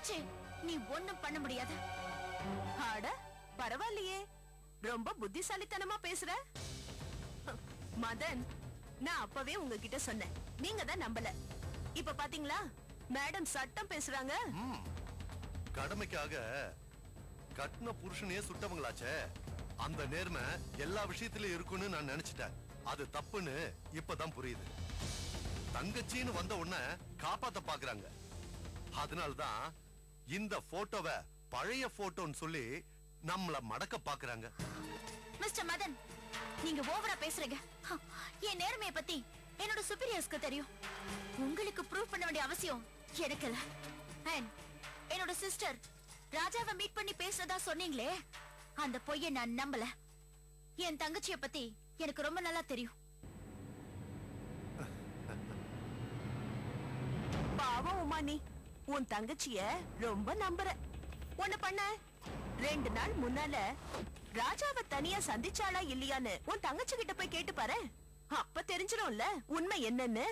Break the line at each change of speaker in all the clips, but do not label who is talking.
வச்சு நீ ஒண்ணும் பண்ண முடியாது.
ஆட பரவாயில்லையே, ரொம்ப புத்திசாலித்தனமா பேசுற. மதன், நான் அப்பவே உங்ககிட்ட சொன்னேன், நீங்க தான் நம்பல. இப்ப பாத்தீங்களா, மேடம் சட்டம் பேசுறாங்க.
கடமைக்காக கட்டின புருஷனையே சுட்டவங்களாச்சே, அந்த நேர்மை எல்லா விஷயத்திலயும் இருக்குன்னு நான் நினைச்சிட்டேன். அது தப்புன்னு இப்பதான் புரியுது. தங்கச்சின்னு வந்த உடனே காப்பாத்த பாக்குறாங்க. அதனால்தான் இந்த போட்டோவை பழைய போட்டோன்னு சொல்லி நம்மள மடக்க பாக்குறாங்க.
மிஸ்டர் மதன், நீங்க ஓவரா பேசுறீங்க. என் நேர்மையை பத்தி என்னோட சுப்பீரியர்ஸ்க்கு தெரியும். உங்களுக்கு ப்ரூவ் பண்ண வேண்டிய அவசியம் எனக்கு இல்ல. என்னோட சிஸ்டர் ராஜாவை மீட் பண்ணி பேசுறதா சொன்னீங்களே, அந்த பொய்யை நான் நம்பல. என் தங்கச்சியை பத்தி எனக்கு ரொம்ப நல்லா தெரியும்.
பாவம் உமா, நீ உன் தங்கச்சிய ரொம்ப நம்புற. ஒண்ணு பண்ண, 2 நாள் முன்னால ராஜாவை தனியா சந்திச்சாளா இல்லையான்னு உன் தங்கச்சி கிட்ட போய் கேட்டு பாரு. அப்ப தெரிஞ்சிடும்ல உண்மை என்னன்னு.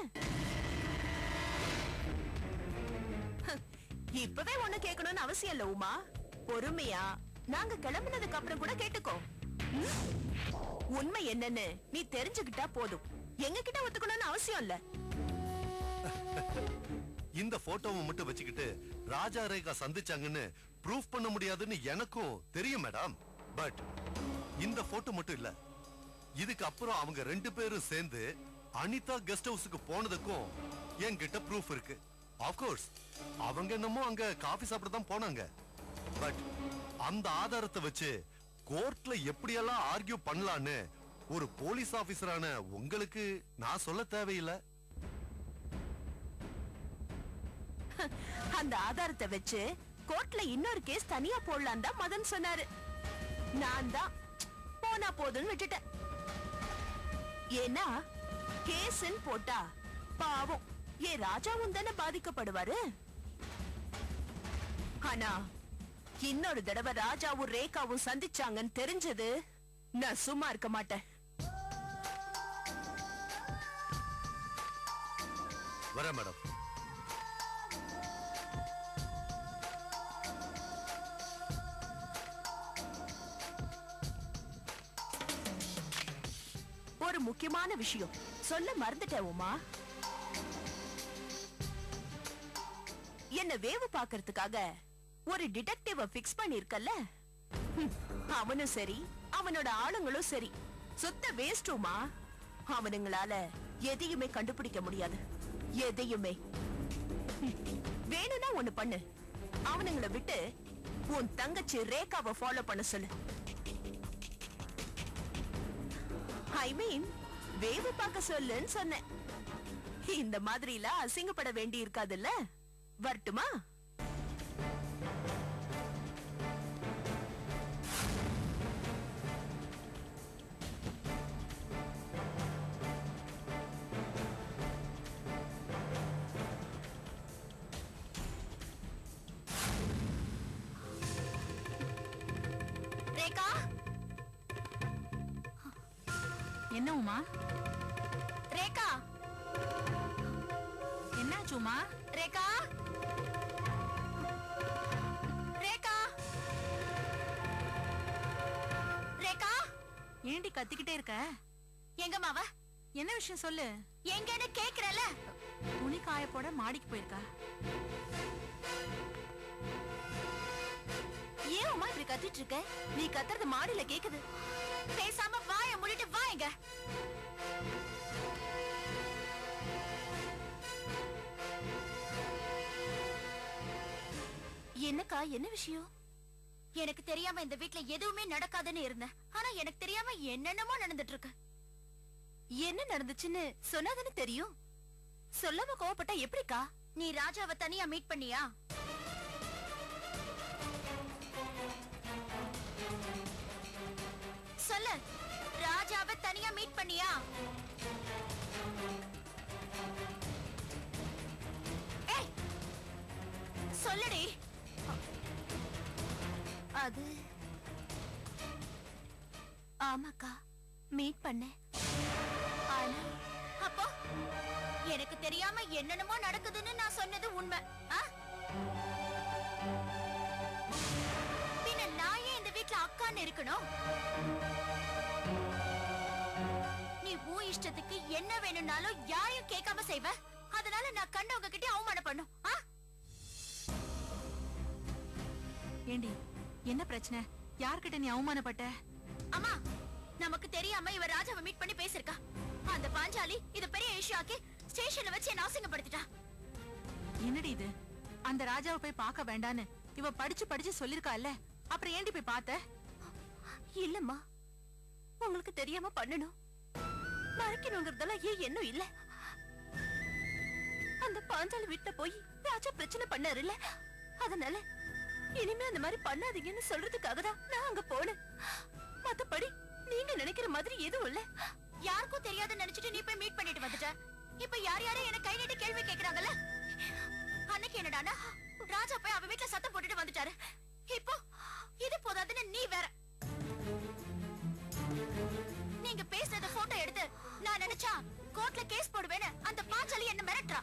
இப்பவே ஒண்ணு கேட்கணும்னு அவசியம் இல்ல உமா. பொறுமையா நாங்க கிளம்புனதுக்கு அப்புறம் கூட கேட்டுக்கோ. உண்மை என்னன்னு நீ தெரிஞ்சுக்கிட்டா போதும். எங்க கிட்ட ஒத்துக்கணும்னு அவசியம் இல்ல.
இந்த போட்டோவை மட்டும் வச்சுக்கிட்டு ராஜா ரேகா சந்திச்சாங்கன்னு ப்ரூஃப் பண்ண முடியாதுன்னு எனக்கும் தெரியும் மேடம். பட் இந்த போட்டோ மட்டும் இல்ல, இதுக்கு அப்புறம் அவங்க 2 பேரும் சேர்ந்து அனிதா கெஸ்ட் ஹவுஸுக்கு போனதுக்கும் என்கிட்ட ப்ரூஃப் இருக்கு. ஆஃப்கோர்ஸ் அவங்க என்னமோ அங்க காபி சாப்பிட தான் போனாங்க. பட் அந்த ஆதாரத்தை வச்சு கோர்ட்ல எப்படியெல்லாம் ஆர்கியூ பண்ணலான்னு ஒரு போலீஸ் ஆபீசரான உங்களுக்கு நான் சொல்ல தேவையில்லை.
அந்த ஆதாரத்தை வச்சு கோர்ட்ல இன்னொரு கேஸ் தனியா போடலாம் தான் மதன் சொன்னாரு. நான் தான் போனா போதுன்னு விட்டுட்டேன். ஏன்னா கேஸ்ன்னு போட்டா பாவம் ராஜாவும் தானே பாதிக்கப்படுவாரு. ஆனா இன்னொரு தடவை ராஜாவும் ரேகாவும் சந்திச்சாங்கன்னு தெரிஞ்சது நான் சும்மா இருக்க மாட்டேன்.
வர மேடம்.
ஒரு முக்கியமான விஷயம் சொல்ல மறந்துட்டேன் உமா. என்ன வேவு பாக்குறதுக்காக ஒரு டிடெக்டிவ பிக்ஸ் பண்ணிருக்கல்ல, அவனும் சரி அவனோட ஆளுங்களும் சரி சுத்த வேஸ்ட் உமா. அவனுங்களால எதையுமே கண்டுபிடிக்க முடியாது, எதையுமே. வேணும்னா ஒண்ணு பண்ணு, அவனுங்களை விட்டு உன் தங்கச்சி ரேகாவை ஃபாலோ பண்ண சொல்லு. ஐ மீன் வேவு பார்க்க சொல்லுன்னு சொன்னேன். இந்த மாதிரிலாம் அசிங்கப்பட வேண்டி இருக்காதுல்ல. வரட்டுமா?
ரேகா,
என்ன உமா?
ரேகா,
என்னாச்சு உமா?
ரேகா, ரேகா, ரேகா,
ஏண்டி கத்திக்கிட்டே இருக்க?
எங்க மாவ?
என்ன விஷயம் சொல்லு.
எங்கன்னு கேக்குறல.
துணி காய போட மாடிக்கு போயிருக்கா.
ஏன் உமா இப்படி கத்திட்டு இருக்க? நீ கத்துறது மாடியில கேக்குது. பேசாம வாய மூடிட்டு வாங்க. என்னக்கா, என்ன விஷயம்? எனக்கு தெரியாம இந்த வீட்ல எதுவுமே நடக்காதுன்னு இருந்தேன். ஆனா எனக்கு தெரியாம என்னென்னமோ நடந்துட்டு இருக்கு. என்ன நடந்துச்சுன்னு சொன்னாதானே தெரியும். சொல்லாம கோவப்பட்டா எப்படிக்கா? நீ ராஜாவை தனியா மீட் பண்ணியா? சொல்லு, ராஜாவை தனியா மீட் பண்ணியா? ஏய், சொல்லுடி. அது ஆமாக்கா, மீட் பண்ணேன். ஆனா அப்போ எனக்கு தெரியாம என்னென்னமோ நடக்குதுன்னு நான் சொன்னது உண்மை. இருக்கணும். நீ உன் இஷ்டத்துக்கு என்ன வேணும்னாலும் யாரையும் கேட்காம செய்வ. அதனால நான் கண்டவங்க கிட்ட அவமானம் பண்ணும்.
ஏண்டி என்ன பிரச்சனை? யார்கிட்ட நீ அவமானப்பட்ட?
அம்மா, நமக்கு தெரியாம இவ ராஜாவை மீட் பண்ணி பேசிருக்கா. அந்த பாஞ்சாலி இது பெரிய இஷ்யூ ஆக்கி ஸ்டேஷன்ல வச்சு என்ன அசிங்கப்படுத்திட்டா.
என்னடி இது? அந்த ராஜாவை போய் பார்க்க வேண்டான்னு இவ படிச்சு படிச்சு சொல்லிருக்கால, அப்புறம் ஏண்டி போய் பார்த்த?
இல்லம்மா, உங்களுக்கு தெரியாம பண்ணணும் மறைக்கணுங்கிறதெல்லாம் ஏன் எண்ணம் இல்ல. அந்த பாஞ்சாலி வீட்டுல போய் ராஜா பிரச்சனை பண்ணாரு இல்ல, அதனால இனிமே அந்த மாதிரி பண்ணாதீங்கன்னு சொல்றதுக்காக தான் நான் அங்க போனேன். மத்தபடி நீங்க நினைக்கிற மாதிரி எதுவும் இல்ல.
யாருக்கும் தெரியாதுன்னு நினைச்சிட்டு நீ போய் மீட் பண்ணிட்டு வந்துட்ட. இப்ப யார் யாரும் என்ன கை நீட்டி கேள்வி கேக்குறாங்கல்ல. அன்னைக்கு என்னடானா ராஜா போய் அவ வீட்டுல சத்தம் போட்டுட்டு வந்துட்டாரு. இப்போ இது போதாதுன்னு நீ வேற. நீங்க பேசுறத போட்டோ எடுத்து நான் நினைச்சா கோர்ட்ல கேஸ் போடுவேன்னு அந்த பாஞ்சாலி என்ன மிரட்டுறா.